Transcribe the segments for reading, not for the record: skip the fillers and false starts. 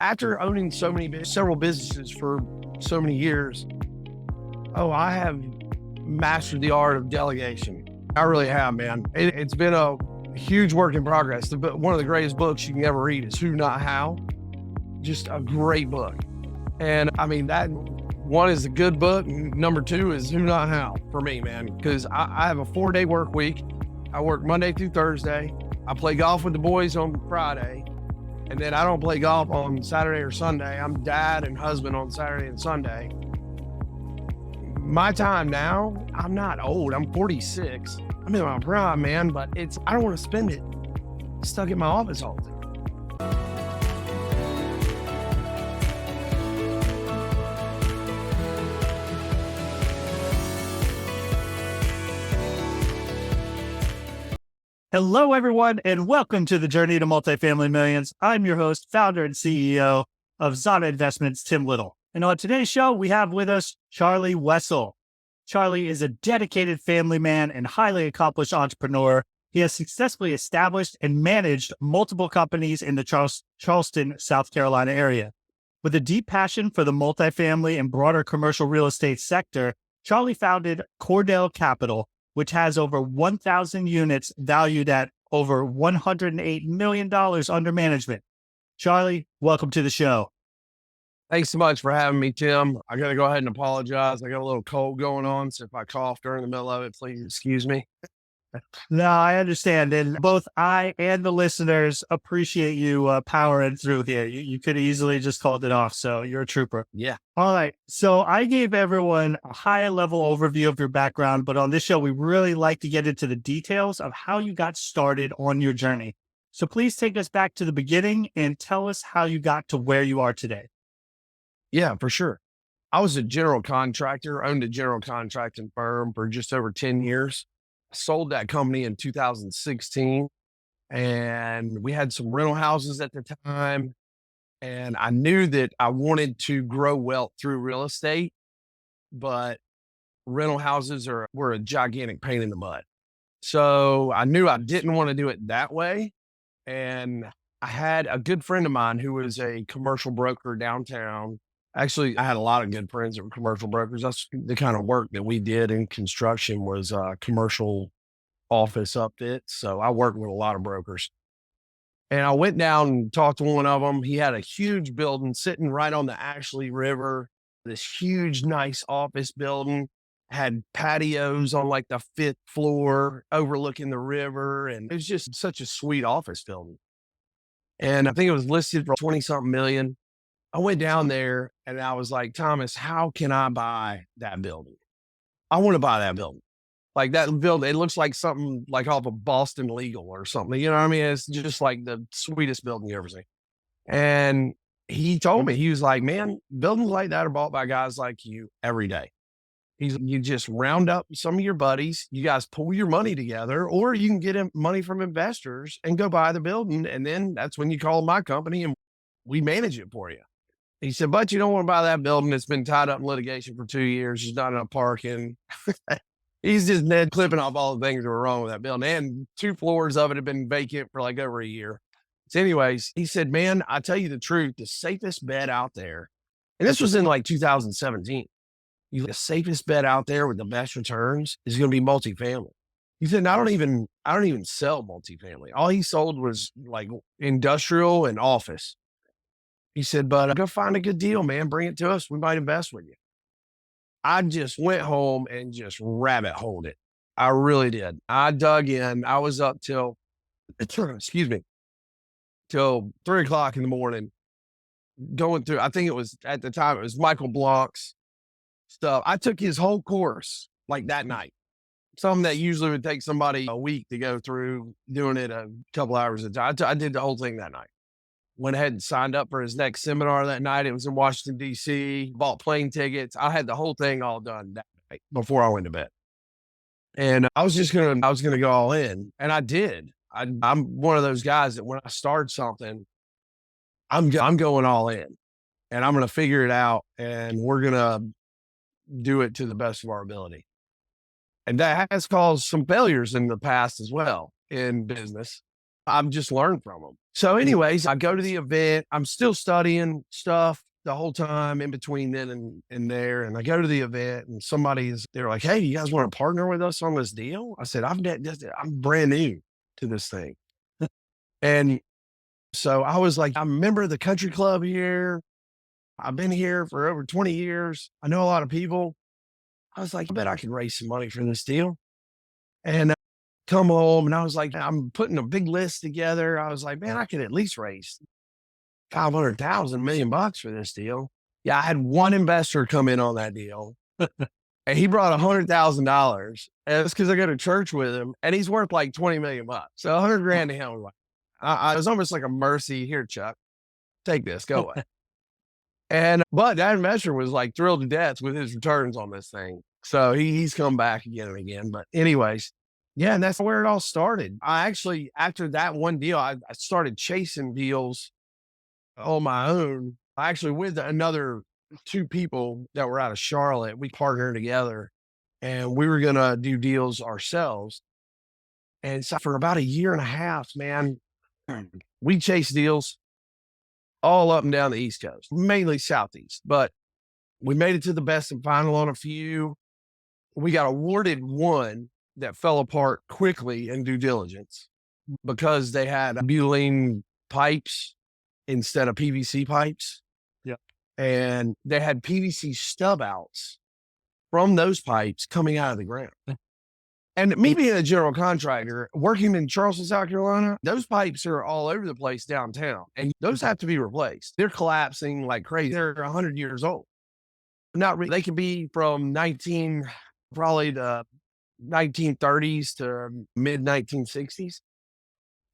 After owning several businesses for so many years, I have mastered the art of delegation. I really have, man. It's been a huge work in progress. One of the greatest books you can ever read is Who Not How. Just a great book. And I mean, that one is a good book. Number two is Who Not How for me, man, because I have a 4-day work week. I work Monday through Thursday. I play golf with the boys on Friday. And then I don't play golf on Saturday or Sunday. I'm dad and husband on Saturday and Sunday. My time now, I'm not old. I'm 46. I'm in my prime, man, but I don't want to spend it stuck in my office all the time. Hello, everyone, and welcome to the Journey to Multifamily Millions. I'm your host, founder, and CEO of Zana Investments, Tim Little. And on today's show, we have with us Charlie Wessel. Charlie is a dedicated family man and highly accomplished entrepreneur. He has successfully established and managed multiple companies in the Charleston, South Carolina area. With a deep passion for the multifamily and broader commercial real estate sector, Charlie founded Cordell Capital, which has over 1,000 units valued at over $108 million under management. Charlie, welcome to the show. Thanks so much for having me, Tim. I got to go ahead and apologize. I got a little cold going on, so if I cough during the middle of it, please excuse me. No, I understand. And both I and the listeners appreciate you powering through here. You could easily just called it off. So you're a trooper. Yeah. All right. So I gave everyone a high level overview of your background, but on this show, we really like to get into the details of how you got started on your journey. So please take us back to the beginning and tell us how you got to where you are today. Yeah, for sure. I was a general contractor, owned a general contracting firm for just over 10 years. Sold that company in 2016, and we had some rental houses at the time. And I knew that I wanted to grow wealth through real estate, but rental houses were a gigantic pain in the butt. So I knew I didn't want to do it that way. And I had a good friend of mine who was a commercial broker downtown. Actually, I had a lot of good friends that were commercial brokers. That's the kind of work that we did in construction was commercial office upfits. So I worked with a lot of brokers. And I went down and talked to one of them. He had a huge building sitting right on the Ashley River, this huge, nice office building, had patios on like the 5th floor overlooking the river. And it was just such a sweet office building. And I think it was listed for 20-something million. I went down there and I was like, Thomas, how can I buy that building? I want to buy that building. Like that building, it looks like something like off of Boston Legal or something. You know what I mean? It's just like the sweetest building you ever see. And he told me, he was like, man, buildings like that are bought by guys like you every day. You just round up some of your buddies, you guys pull your money together, or you can get money from investors and go buy the building. And then that's when you call my company and we manage it for you. He said, but you don't want to buy that building. It's been tied up in litigation for 2 years. There's not enough parking. He's just clipping off all the things that were wrong with that building. And 2 floors of it had been vacant for like over a year. So anyways, he said, man, I tell you the truth, the safest bet out there, and this was in like 2017, the safest bet out there with the best returns is going to be multifamily. He said, I don't even sell multifamily. All he sold was like industrial and office. He said, but go find a good deal, man. Bring it to us. We might invest with you. I just went home and just rabbit holed it. I really did. I dug in. I was up till 3 o'clock in the morning going through, I think it was at the time, it was Michael Blanc's stuff. I took his whole course like that night. Something that usually would take somebody a week to go through, doing it a couple hours at a time. I did the whole thing that night. Went ahead and signed up for his next seminar that night. It was in Washington, D.C., bought plane tickets. I had the whole thing all done that night before I went to bed. And I was going to go all in. And I did. I'm one of those guys that when I start something, I'm going all in and I'm going to figure it out and we're going to do it to the best of our ability. And that has caused some failures in the past as well in business. I've just learned from them. So anyways, I go to the event. I'm still studying stuff the whole time in between then and there. And I go to the event and they're like, hey, you guys want to partner with us on this deal? I said, I'm brand new to this thing. And so I was like, I'm a member of the country club here. I've been here for over 20 years. I know a lot of people. I was like, I bet I could raise some money for this deal. And come home and I was like, I'm putting a big list together. I was like, man, I could at least raise 500,000 $1,000,000 for this deal. Yeah. I had one investor come in on that deal and he brought $100,000. And it's because I go to church with him and he's worth like 20 million bucks. So 100 grand to him. I was almost like a mercy. Here, Chuck, take this, go away. But that investor was like thrilled to death with his returns on this thing. So he's come back again and again. But anyways, yeah, and that's where it all started. I actually, after that one deal, I started chasing deals on my own. I actually, with another two people that were out of Charlotte, we partnered together and we were going to do deals ourselves. And so for about a year and a half, man, we chased deals all up and down the East Coast, mainly Southeast, but we made it to the best and final on a few. We got awarded one that fell apart quickly in due diligence because they had butylene pipes instead of PVC pipes. Yeah. And they had PVC stub outs from those pipes coming out of the ground. And me being a general contractor working in Charleston, South Carolina, those pipes are all over the place downtown and those have to be replaced. They're collapsing like crazy. They're 100 years old. Not really. They can be from probably the 1930s to mid 1960s.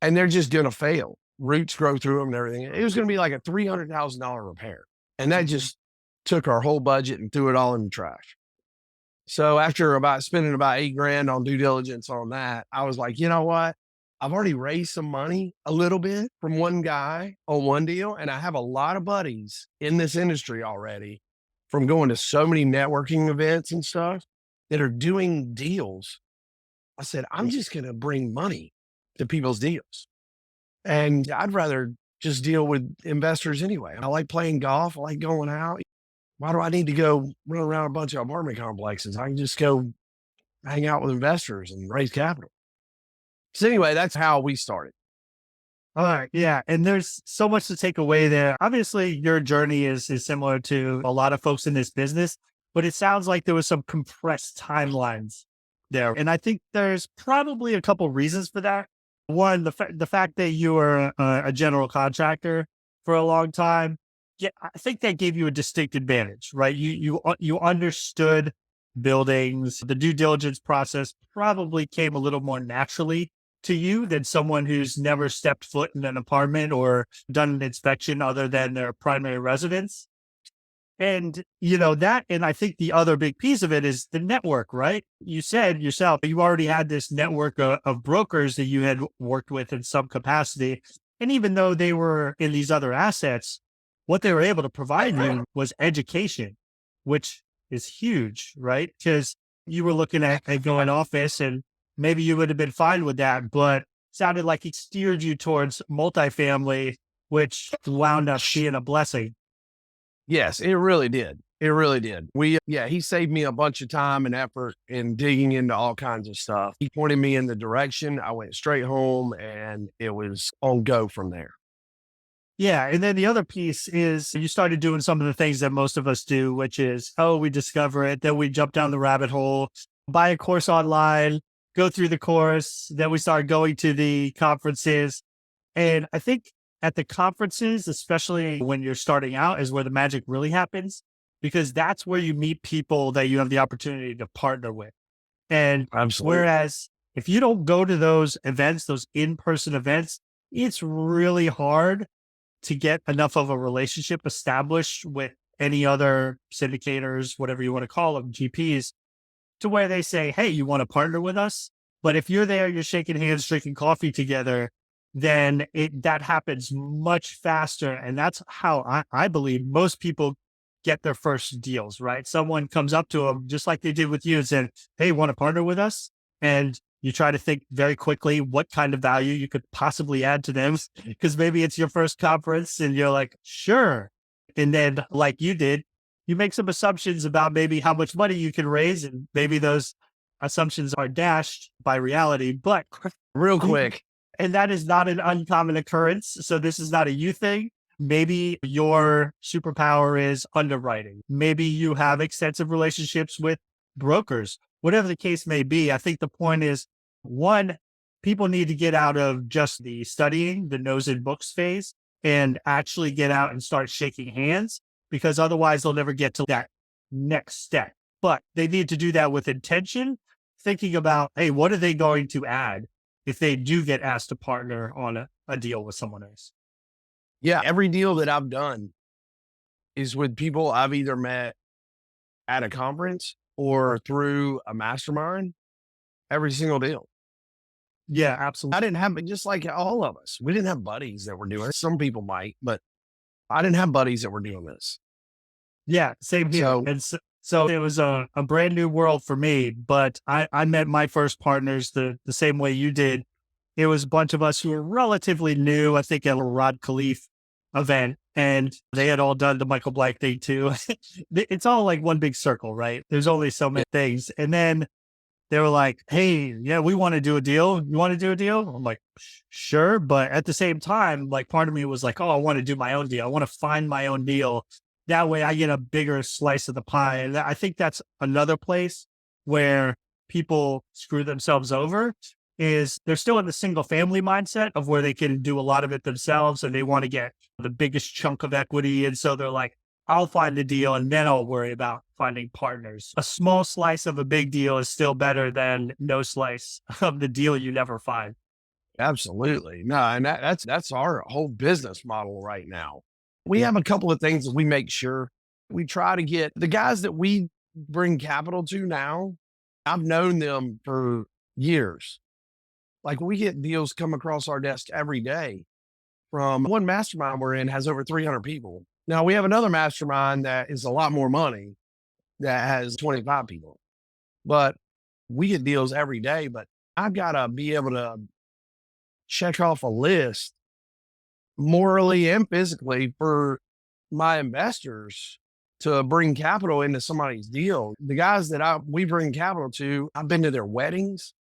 And they're just going to fail. Roots grow through them and everything. It was going to be like a $300,000 repair. And that just took our whole budget and threw it all in the trash. So after spending about $8,000 on due diligence on that, I was like, you know what? I've already raised some money a little bit from one guy on one deal. And I have a lot of buddies in this industry already from going to so many networking events and stuff that are doing deals. I said, I'm just going to bring money to people's deals. And I'd rather just deal with investors anyway. I like playing golf. I like going out. Why do I need to go run around a bunch of apartment complexes? I can just go hang out with investors and raise capital. So anyway, that's how we started. All right. Yeah. And there's so much to take away there. Obviously, your journey is similar to a lot of folks in this business, but it sounds like there was some compressed timelines there. And I think there's probably a couple reasons for that. One, the fact that you were a general contractor for a long time. Yeah, I think that gave you a distinct advantage, right? You understood buildings. The due diligence process probably came a little more naturally to you than someone who's never stepped foot in an apartment or done an inspection other than their primary residence. And and I think the other big piece of it is the network, right? You said yourself, you already had this network of brokers that you had worked with in some capacity. And even though they were in these other assets, what they were able to provide you was education, which is huge, right? Because you were looking at going office and maybe you would have been fine with that, but sounded like it steered you towards multifamily, which wound up being a blessing. Yes, it really did. It really did. He saved me a bunch of time and effort in digging into all kinds of stuff. He pointed me in the direction. I went straight home and it was on go from there. Yeah. And then the other piece is you started doing some of the things that most of us do, which is, we discover it, then we jump down the rabbit hole, buy a course online, go through the course, then we start going to the conferences. And I think at the conferences, especially when you're starting out, is where the magic really happens, because that's where you meet people that you have the opportunity to partner with. And Absolutely. Whereas if you don't go to those events, those in-person events, it's really hard to get enough of a relationship established with any other syndicators, whatever you want to call them, GPs, to where they say, hey, you want to partner with us? But if you're there, you're shaking hands, drinking coffee together, then that happens much faster. And that's how I believe most people get their first deals, right? Someone comes up to them, just like they did with you, and said, hey, want to partner with us? And You try to think very quickly what kind of value you could possibly add to them because maybe it's your first conference and you're like, sure. And then, like you did, you make some assumptions about maybe how much money you can raise, and maybe those assumptions are dashed by reality. But Real quick. and that is not an uncommon occurrence. So this is not a you thing. Maybe your superpower is underwriting. Maybe you have extensive relationships with brokers, whatever the case may be. I think the point is, one, people need to get out of just the studying, the nose in books phase, and actually get out and start shaking hands, because otherwise they'll never get to that next step. But they need to do that with intention, thinking about, hey, what are they going to add if they do get asked to partner on a deal with someone else? Yeah. Every deal that I've done is with people I've either met at a conference or through a mastermind. Every single deal. Yeah, I absolutely. didn't have, just like all of us, we didn't have buddies that were doing it. Some people might, but I didn't have buddies that were doing this. Yeah, same here. So And so it was a brand new world for me, but I met my first partners the same way you did. It was a bunch of us who were relatively new, I think at a Rod Khleif event, and they had all done the Michael Black thing too. It's all like one big circle, right? There's only so many things. And then they were like, hey, yeah, we want to do a deal. You want to do a deal? I'm like, sure. But at the same time, like part of me was like, oh, I want to do my own deal. I want to find my own deal. That way I get a bigger slice of the pie. And I think that's another place where people screw themselves over, is they're still in the single family mindset of where they can do a lot of it themselves and they want to get the biggest chunk of equity. And so they're like, I'll find the deal and then I'll worry about finding partners. A small slice of a big deal is still better than no slice of the deal you never find. absolutely. No, and that's our whole business model right now. We have a couple of things that we make sure we try to get the guys that we bring capital to now. I've known them for years. Like we get deals come across our desk every day from one mastermind we're in has over 300 people. Now we have another mastermind that is a lot more money that has 25 people, but we get deals every day. But I've got to be able to check off a list morally and physically for my investors to bring capital into somebody's deal. The guys that we bring capital to, I've been to their weddings.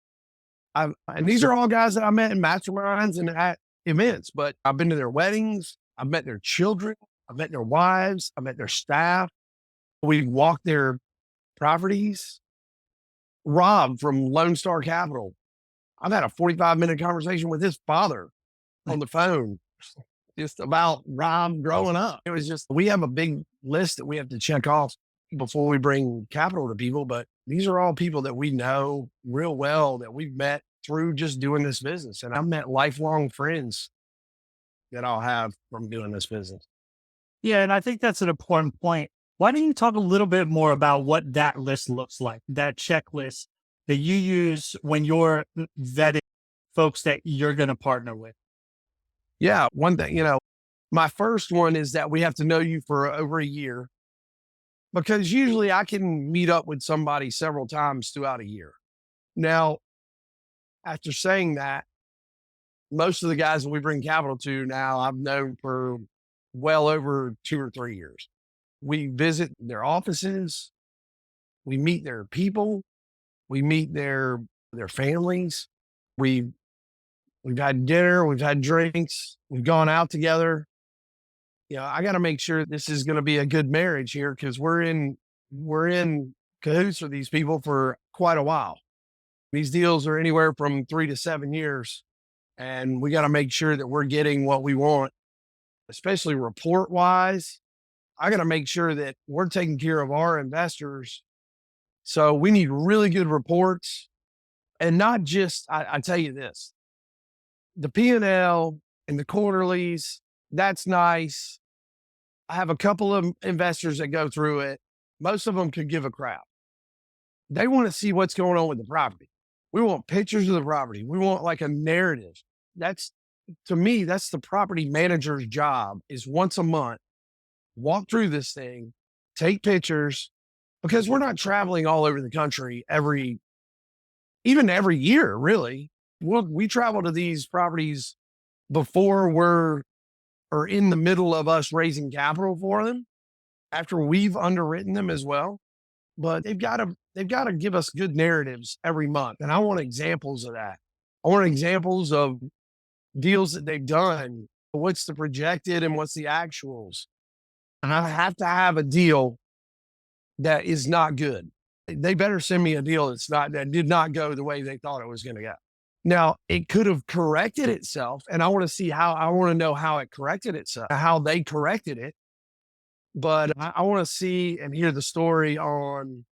And these are all guys that I met in masterminds and at events, but I've been to their weddings. I've met their children. I've met their wives. I've met their staff. We walked their properties. Rob from Lone Star Capital, I've had a 45-minute conversation with his father on the phone just about Rob growing up. It was just, we have a big list that we have to check off before we bring capital to people, but these are all people that we know real well that we've met through just doing this business. And I've met lifelong friends that I'll have from doing this business. Yeah. And I think that's an important point. Why don't you talk a little bit more about what that list looks like, that checklist that you use when you're vetting folks that you're going to partner with? Yeah. One thing, my first one is that we have to know you for over a year, because usually I can meet up with somebody several times throughout a year. Now, after saying that, most of the guys that we bring capital to now, I've known for well over 2 or 3 years. We visit their offices. We meet their people. We meet their families. We've had dinner. We've had drinks. We've gone out together. I got to make sure this is going to be a good marriage here, because we're in cahoots with these people for quite a while. These deals are anywhere from 3 to 7 years, and we got to make sure that we're getting what we want, especially report wise. I got to make sure that we're taking care of our investors. So we need really good reports, and not just, I tell you this, the P&L and the quarterlies, that's nice. I have a couple of investors that go through it. Most of them could give a crap. They want to see what's going on with the property. We want pictures of the property. We want like a narrative. To me, that's the property manager's job, is once a month, walk through this thing, take pictures, because we're not traveling all over the country every even every year, really. We travel to these properties before we're or in the middle of us raising capital for them, after we've underwritten them as well. But they've got to give us good narratives every month. And I want examples of that. I want examples of deals that they've done. What's the projected and what's the actuals? And I have to have a deal that is not good. They better send me a deal that did not go the way they thought it was going to go. Now, it could have corrected itself, and I want to know how it corrected itself, how they corrected it. But I want to see and hear the story on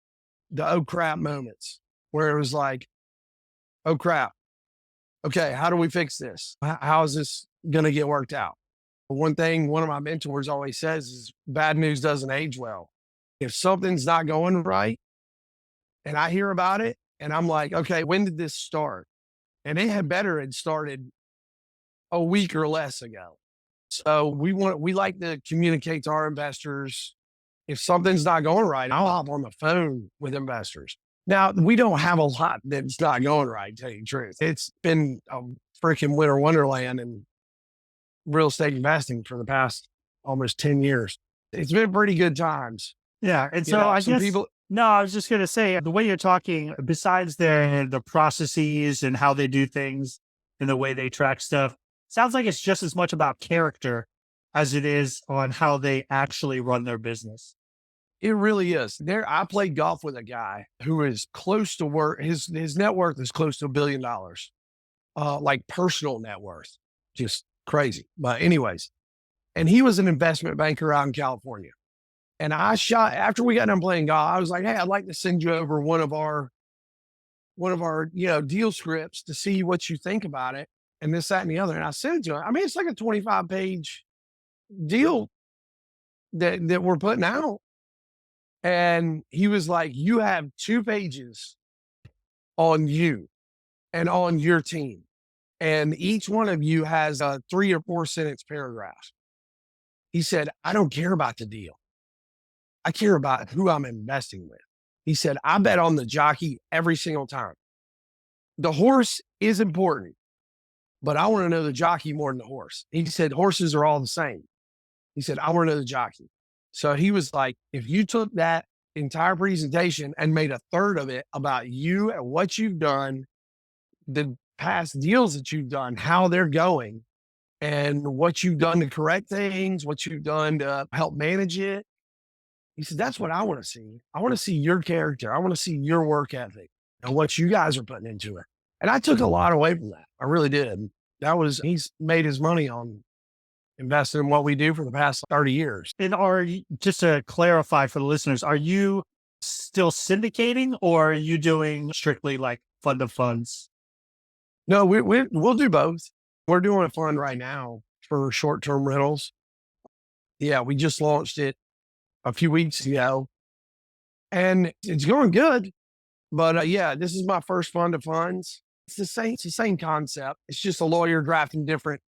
the oh crap moments where it was like, oh crap. Okay, how do we fix this? How is this going to get worked out? One thing one of my mentors always says is bad news doesn't age well. If something's not going right and I hear about it and I'm like, okay, when did this start? And it had started a week or less ago. So we like to communicate to our investors. If something's not going right, I'll hop on the phone with investors. Now, we don't have a lot that's not going right, to tell you the truth. It's been a freaking winter wonderland in real estate investing for the past almost 10 years. It's been pretty good times. Yeah. And so I guess, no, I was just going to say the way you're talking, besides the processes and how they do things and the way they track stuff, sounds like it's just as much about character as it is on how they actually run their business. It really is. I played golf with a guy who is close to work. His net worth is close to $1 billion, like personal net worth, just crazy. But anyways, and he was an investment banker out in California. And after we got done playing golf, I was like, hey, I'd like to send you over one of our deal scripts to see what you think about it. And this, that, and the other. And I sent it to him. I mean, it's like a 25-page deal that we're putting out. And he was like, you have 2 pages on you and on your team. And each one of you has a 3 or 4 sentence paragraph. He said, I don't care about the deal. I care about who I'm investing with. He said, I bet on the jockey every single time. The horse is important, but I want to know the jockey more than the horse. He said, horses are all the same. He said, I want to know the jockey. So he was like, if you took that entire presentation and made a third of it about you and what you've done, the past deals that you've done, how they're going, and what you've done to correct things, what you've done to help manage it. He said, that's what I want to see. I want to see your character. I want to see your work ethic and what you guys are putting into it. And I took a lot away from that. I really did. He's made his money on invested in what we do for the past 30 years. And just to clarify for the listeners, are you still syndicating or are you doing strictly like fund of funds? No, we'll do both. We're doing a fund right now for short-term rentals. Yeah, we just launched it a few weeks ago and it's going good. But yeah, this is my first fund of funds. It's the same concept. It's just a lawyer drafting different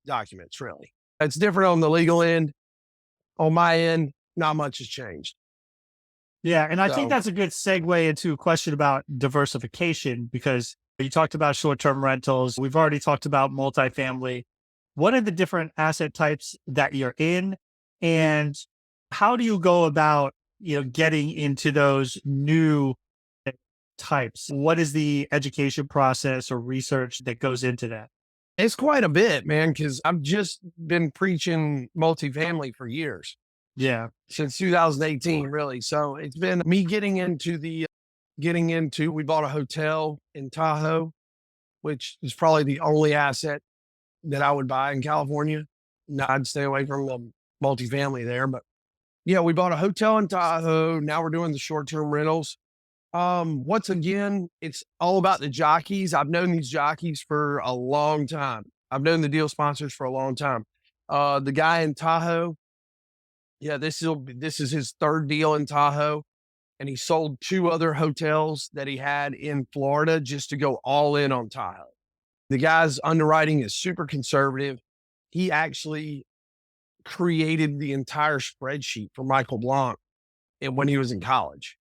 documents, really. It's different on the legal end. On my end, not much has changed. Yeah. And I think that's a good segue into a question about diversification, because you talked about short-term rentals. We've already talked about multifamily. What are the different asset types that you're in? And how do you go about, getting into those new types? What is the education process or research that goes into that? It's quite a bit, man, because I've just been preaching multifamily for years. Yeah. Since 2018, really. So it's been me we bought a hotel in Tahoe, which is probably the only asset that I would buy in California. No, I'd stay away from the multifamily there. But yeah, we bought a hotel in Tahoe. Now we're doing the short-term rentals. Once again, it's all about the jockeys. I've known these jockeys for a long time. I've known the deal sponsors for a long time. The guy in Tahoe, yeah, this is his 3rd deal in Tahoe, and he sold 2 other hotels that he had in Florida just to go all in on Tahoe. The guy's underwriting is super conservative. He actually created the entire spreadsheet for Michael Blanc when he was in college.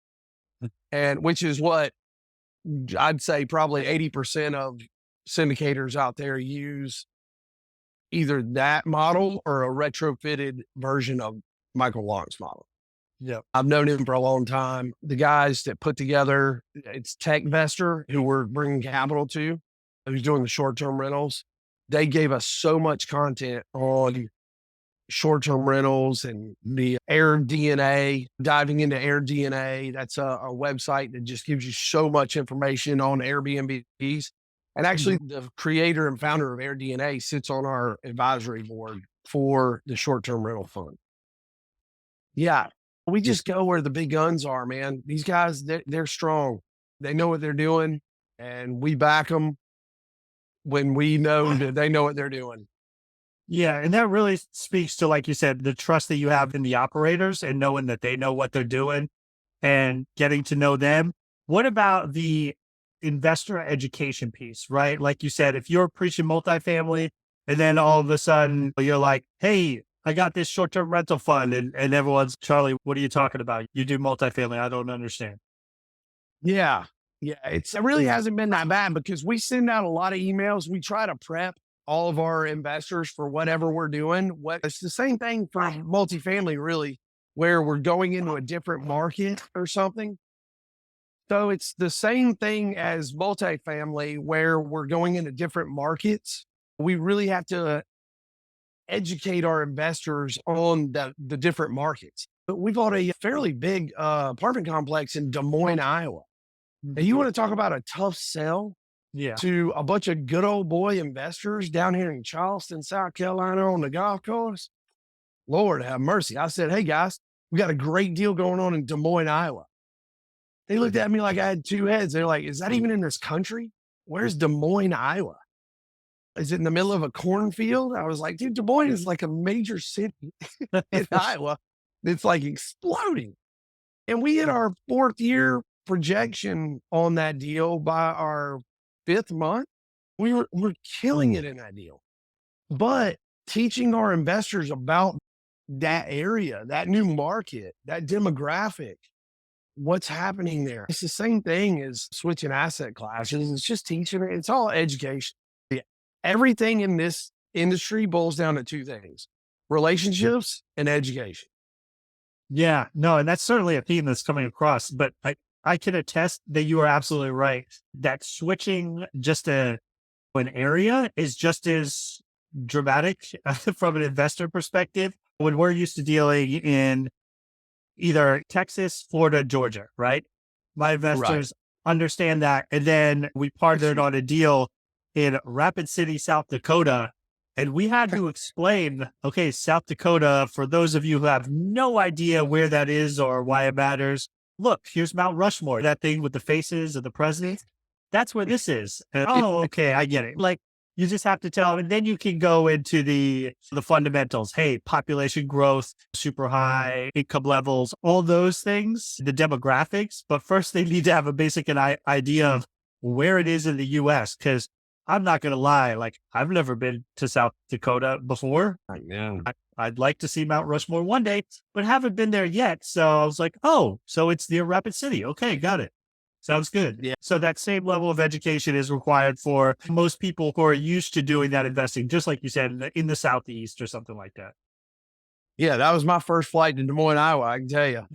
And which is what I'd say probably 80% of syndicators out there use either that model or a retrofitted version of Michael Long's model. Yep. I've known him for a long time. The guys that put together, it's TechVestor, who we're bringing capital to, who's doing the short-term rentals. They gave us so much content on short-term rentals and the Air DNA, diving into Air DNA. That's a website that just gives you so much information on Airbnbs. And actually, the creator and founder of Air DNA sits on our advisory board for the short-term rental fund. Yeah, we just go where the big guns are, man. These guys, they're strong. They know what they're doing, and we back them when we know that they know what they're doing. Yeah. And that really speaks to, like you said, the trust that you have in the operators and knowing that they know what they're doing and getting to know them. What about the investor education piece, right? Like you said, if you're preaching multifamily and then all of a sudden you're like, hey, I got this short-term rental fund and everyone's, Charlie, what are you talking about? You do multifamily. I don't understand. Yeah. Yeah. It really hasn't been that bad because we send out a lot of emails. We try to prep all of our investors for whatever we're doing. It's the same thing for multifamily, really, where we're going into a different market or something. So it's the same thing as multifamily where we're going into different markets. We really have to educate our investors on the different markets. But we bought a fairly big apartment complex in Des Moines, Iowa. And you want to talk about a tough sell Yeah. to a bunch of good old boy investors down here in Charleston, South Carolina on the golf course? Lord have mercy. I said, hey guys, we got a great deal going on in Des Moines, Iowa. They looked at me like I had two heads. They're like, is that even in this country? Where's Des Moines, Iowa? Is it in the middle of a cornfield? I was like, dude, Des Moines is like a major city in Iowa. It's like exploding. And we hit our 4th year projection on that deal by our 5th month. We're killing it in that deal. But teaching our investors about that area, that new market, that demographic, what's happening there. It's the same thing as switching asset classes. It's just teaching. It's all education. Everything in this industry boils down to two things: relationships and education. Yeah, no, and that's certainly a theme that's coming across, but I can attest that you are absolutely right. That switching just an area is just as dramatic from an investor perspective when we're used to dealing in either Texas, Florida, Georgia, right? My investors understand that. And then we partnered on a deal in Rapid City, South Dakota. And we had to explain, okay, South Dakota, for those of you who have no idea where that is or why it matters, look, here's Mount Rushmore, that thing with the faces of the president. That's where this is. And, oh, okay, I get it. Like, you just have to tell them, and then you can go into the fundamentals. Hey, population growth, super high income levels, all those things, the demographics. But first, they need to have a basic idea of where it is in the U.S. Because I'm not going to lie, like I've never been to South Dakota before. I'd like to see Mount Rushmore one day, but haven't been there yet. So I was like, oh, so it's near Rapid City. Okay, got it. Sounds good. Yeah. So that same level of education is required for most people who are used to doing that investing, just like you said, in the Southeast or something like that. Yeah, that was my first flight to Des Moines, Iowa, I can tell you.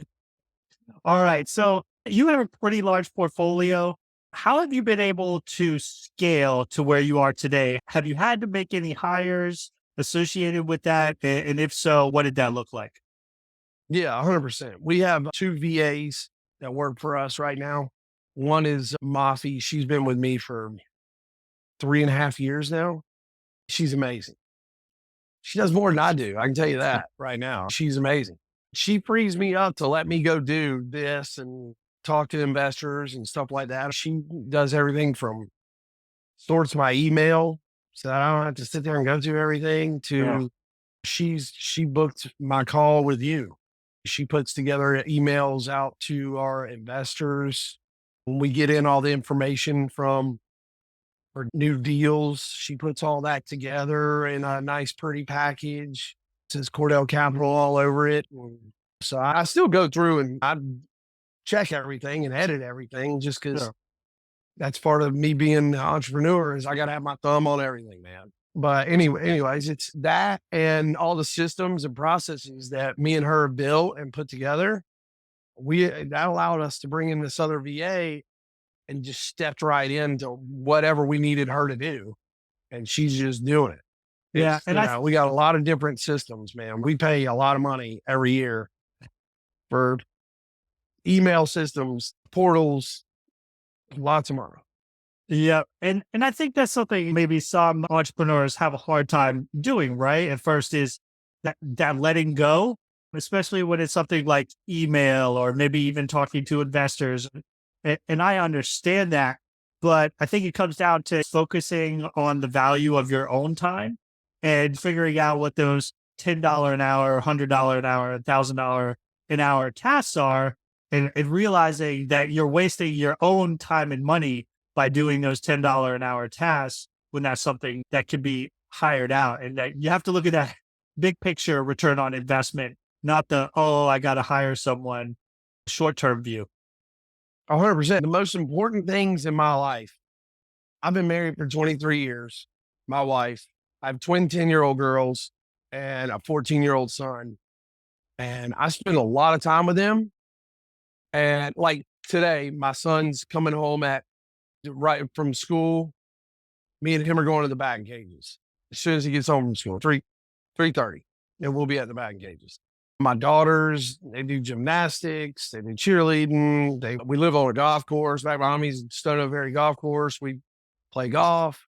All right. So you have a pretty large portfolio. How have you been able to scale to where you are today? Have you had to make any hires associated with that? And if so, what did that look like? Yeah, 100%. We have 2 VAs that work for us right now. One is Mafi. She's been with me for 3.5 years now. She's amazing. She does more than I do. I can tell you that right now. She's amazing. She frees me up to let me go do this and talk to investors and stuff like that. She does everything from sorts my email so that I don't have to sit there and go through everything to she booked my call with you. She puts together emails out to our investors. When we get in all the information from her new deals, she puts all that together in a nice, pretty package. It says Cordell Capital all over it. So I still go through and I check everything and edit everything just because That's part of me being an entrepreneur is I got to have my thumb on everything, man. But anyways, it's that and all the systems and processes that me and her built and put together. That allowed us to bring in this other VA and just stepped right into whatever we needed her to do. And she's just doing it. Yeah. It's, we got a lot of different systems, man. We pay a lot of money every year for email systems, portals, lots of money. Yeah. And I think that's something maybe some entrepreneurs have a hard time doing, right? At first is that letting go, especially when it's something like email or maybe even talking to investors. And I understand that, but I think it comes down to focusing on the value of your own time and figuring out what those $10 an hour, $100 an hour, $1,000 an hour tasks are, and realizing that you're wasting your own time and money by doing those $10 an hour tasks when that's something that could be hired out. And that you have to look at that big picture return on investment, not I got to hire someone short-term view. 100%. The most important things in my life. I've been married for 23 years. My wife, I have twin 10-year-old girls and a 14-year-old son. And I spend a lot of time with them. And like today, my son's coming home right from school. Me and him are going to the batting cages as soon as he gets home from school, 3:30, and we'll be at the batting cages. My daughters, they do gymnastics, they do cheerleading. We live on a golf course. Back behind me is Stone Oak Valley Golf Course. We play golf.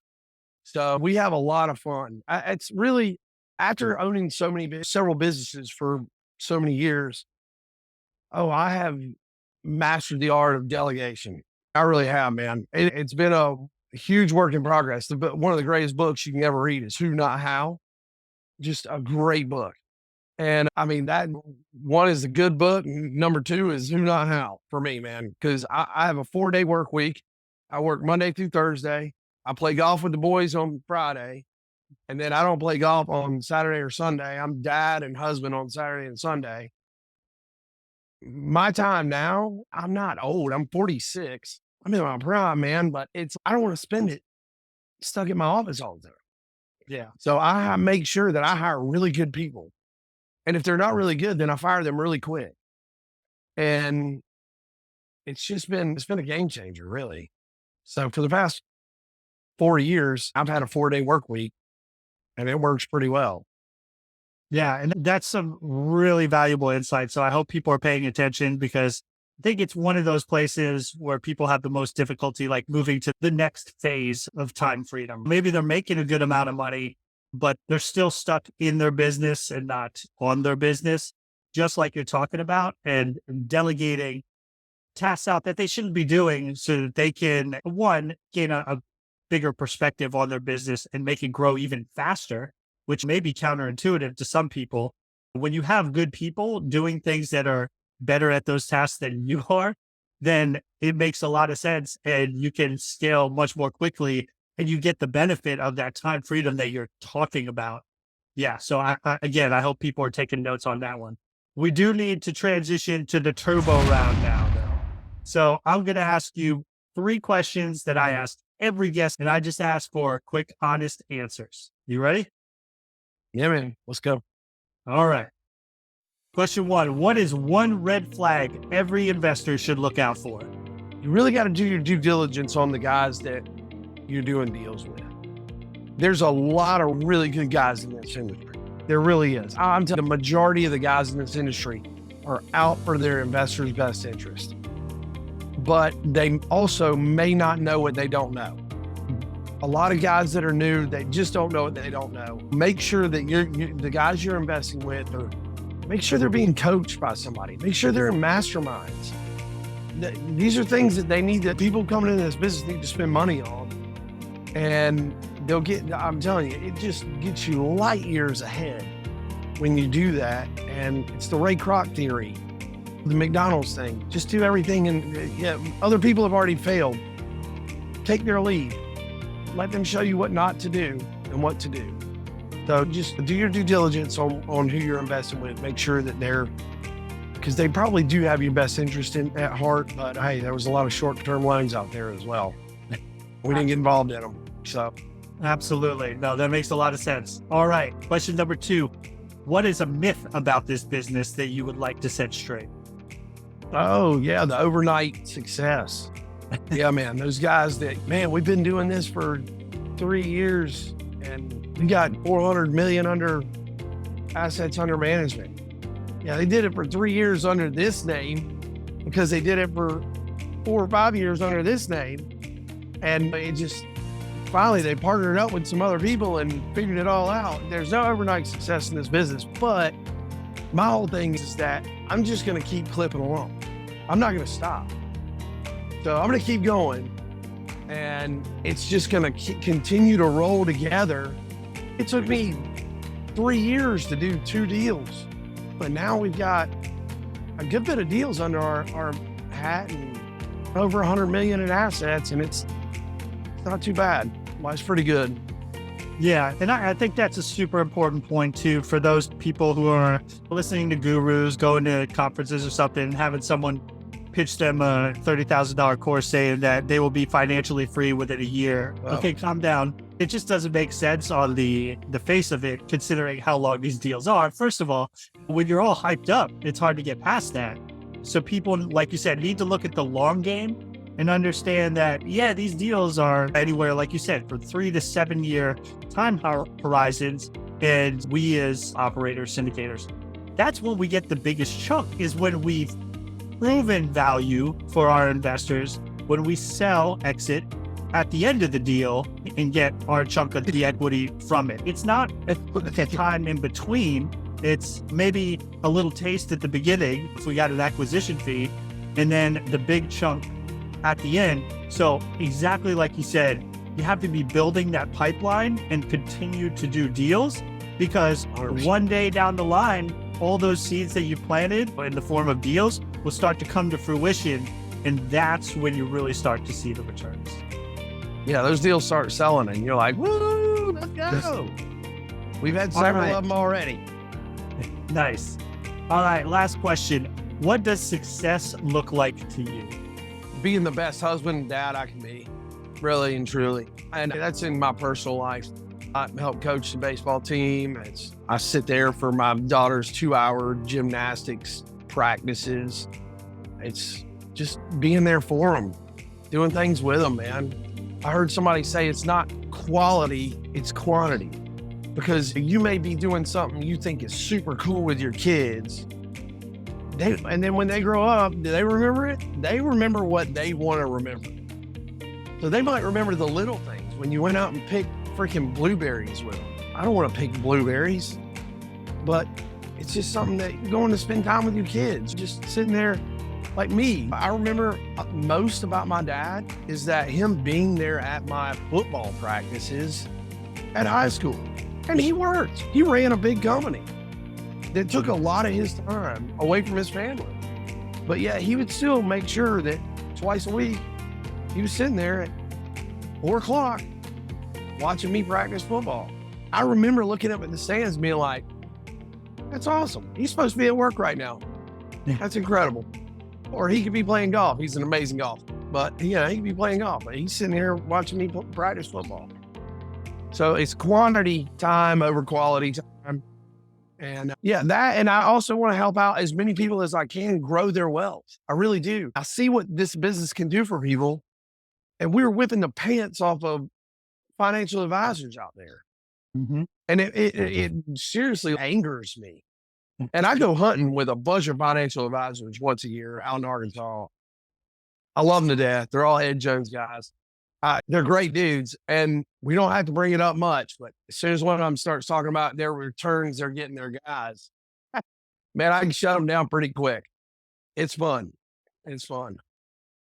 So we have a lot of fun. It's really, after owning several businesses for so many years, I have mastered the art of delegation. I really have, man. It's been a huge work in progress. One of the greatest books you can ever read is Who Not How. Just a great book. And I mean, that one is a good book. Number two is Who Not How for me, man, because I have a 4-day work week. I work Monday through Thursday. I play golf with the boys on Friday, and then I don't play golf on Saturday or Sunday. I'm dad and husband on Saturday and Sunday. My time now, I'm not old. I'm 46. I'm in my prime, man, but I don't want to spend it stuck in my office all the time. Yeah. So I make sure that I hire really good people. And if they're not really good, then I fire them really quick. And it's been a game changer, really. So for the past 4 years, I've had a 4-day work week and it works pretty well. Yeah. And that's some really valuable insight. So I hope people are paying attention, because I think it's one of those places where people have the most difficulty, like moving to the next phase of time freedom. Maybe they're making a good amount of money, but they're still stuck in their business and not on their business, just like you're talking about, and delegating tasks out that they shouldn't be doing so that they can, one, gain a bigger perspective on their business and make it grow even faster, which may be counterintuitive to some people. When you have good people doing things that are better at those tasks than you are, then it makes a lot of sense and you can scale much more quickly and you get the benefit of that time freedom that you're talking about. Yeah. So I hope people are taking notes on that one. We do need to transition to the turbo round now, though. So I'm going to ask you 3 questions that I asked every guest, and I just ask for quick, honest answers. You ready? Yeah, man. Let's go. All right. Question 1, what is one red flag every investor should look out for? You really got to do your due diligence on the guys that you're doing deals with. There's a lot of really good guys in this industry. There really is. I'm telling you, the majority of the guys in this industry are out for their investors' best interest. But they also may not know what they don't know. A lot of guys that are new, they just don't know what they don't know. Make sure that the guys you're investing with, make sure they're being coached by somebody. Make sure they're in masterminds. These are things that that people coming into this business need to spend money on. And I'm telling you, it just gets you light years ahead when you do that. And it's the Ray Kroc theory, the McDonald's thing. Just do everything. And other people have already failed. Take their lead. Let them show you what not to do and what to do. So just do your due diligence on who you're investing with. Make sure that because they probably do have your best interest at heart, but hey, there was a lot of short-term loans out there as well. We didn't get involved in them. So, Absolutely. No, that makes a lot of sense. All right. Question number 2. What is a myth about this business that you would like to set straight? oh yeah, the overnight success. Yeah, man, those guys man, we've been doing this for 3 years and we got 400 million under assets under management. Yeah, they did it for 3 years under this name because they did it for 4 or 5 years under this name. And it just, finally, they partnered up with some other people and figured it all out. There's no overnight success in this business, but my whole thing is that I'm just going to keep clipping along. I'm not going to stop. So I'm going to keep going, and it's just going to continue to roll together. It took me 3 years to do 2 deals, but now we've got a good bit of deals under our hat and over 100 million in assets, and it's not too bad. Well, it's pretty good. Yeah, and I think that's a super important point too for those people who are listening to gurus, going to conferences or something, having someone pitch them a $30,000 course saying that they will be financially free within a year. Wow. Okay, calm down. It just doesn't make sense on the face of it, considering how long these deals are. First of all, when you're all hyped up, it's hard to get past that. So people, like you said, need to look at the long game and understand that, yeah, these deals are anywhere, like you said, for 3 to 7 year time horizons. And we as operators, syndicators, that's when we get the biggest chunk, is when we've proven value for our investors, when we sell, exit at the end of the deal and get our chunk of the equity from it. It's not a time in between. It's maybe a little taste at the beginning if we got an acquisition fee, and then the big chunk at the end. So exactly like you said, you have to be building that pipeline and continue to do deals, because 100%. one day down the line, all those seeds that you planted in the form of deals will start to come to fruition. And that's when you really start to see the returns. Yeah, those deals start selling and you're like, woo, let's go. We've had several of them already. Nice. All right, last question. What does success look like to you? Being the best husband and dad I can be, really and truly. And that's in my personal life. I help coach the baseball team. I sit there for my daughter's 2-hour gymnastics practices. It's just being there for them, doing things with them, man. I heard somebody say it's not quality, it's quantity. Because you may be doing something you think is super cool with your kids, and then when they grow up, do they remember it? They remember what they want to remember. So they might remember the little things when you went out and picked freaking blueberries with them. I don't want to pick blueberries, but it's just something that you're going to spend time with your kids, just sitting there. Like me, I remember most about my dad is that him being there at my football practices at high school. And he worked. He ran a big company that took a lot of his time away from his family. But yeah, he would still make sure that twice a week, he was sitting there at 4 o'clock watching me practice football. I remember looking up at the stands and being like, that's awesome. He's supposed to be at work right now. That's incredible. Or he could be playing golf. He's an amazing golfer. But he could be playing golf. But he's sitting here watching me practice football. So it's quantity time over quality time. And yeah, that, and I also want to help out as many people as I can grow their wealth. I really do. I see what this business can do for people. And we're whipping the pants off of financial advisors out there. Mm-hmm. And it seriously angers me. And I go hunting with a bunch of financial advisors once a year out in Arkansas. I love them to death. They're all Ed Jones guys. They're great dudes, and we don't have to bring it up much. But as soon as one of them starts talking about their returns they're getting their guys, man, I can shut them down pretty quick. It's fun. It's fun.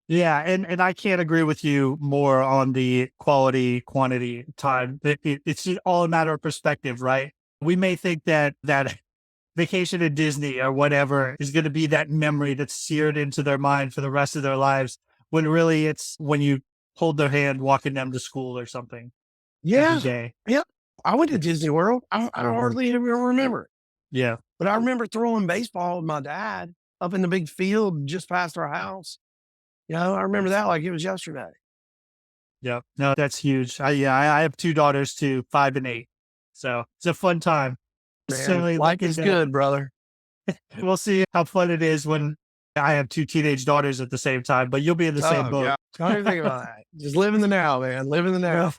Yeah, and I can't agree with you more on the quality, quantity, time. It's just all a matter of perspective, right? We may think that vacation at Disney or whatever is going to be that memory that's seared into their mind for the rest of their lives, when really it's when you hold their hand walking them to school or something. Yeah. Every day. Yeah. I went to Disney World. I hardly ever remember it. Yeah. But I remember throwing baseball with my dad up in the big field just past our house. You know, I remember that like it was yesterday. Yep. No, that's huge. I have two daughters too, 5 and 8. So it's a fun time. Man, Certainly life looking is to, good, brother. we'll see how fun it is when I have two teenage daughters at the same time, but you'll be in the same Oh, boat. yeah. Don't even think about that. Just live in the now, man. Live in the now.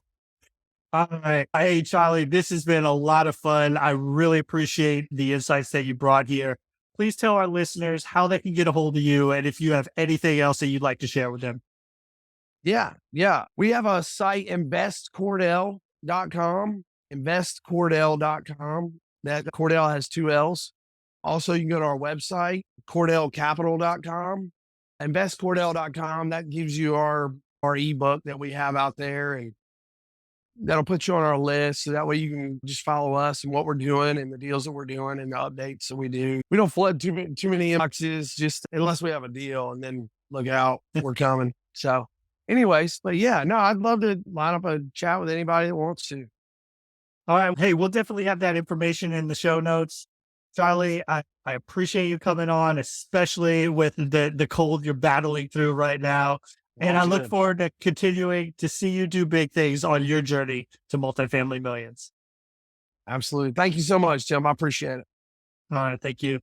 All right. Hey, Charlie, this has been a lot of fun. I really appreciate the insights that you brought here. Please tell our listeners how they can get a hold of you and if you have anything else that you'd like to share with them. Yeah. Yeah. We have a site, investcordell.com, investcordell.com. That Cordell has 2 L's. Also, you can go to our website, cordellcapital.com, investcordell.com. That gives you our ebook that we have out there, and that'll put you on our list. So that way you can just follow us and what we're doing and the deals that we're doing and the updates that we do. We don't flood too many inboxes, just unless we have a deal, and then look out, we're coming. So anyways, but yeah, no, I'd love to line up a chat with anybody that wants to. All right. Hey, we'll definitely have that information in the show notes. Charlie, I appreciate you coming on, especially with the cold you're battling through right now. And I look forward to continuing to see you do big things on your journey to multifamily millions. Absolutely. Thank you so much, Tim. I appreciate it. All right. Thank you.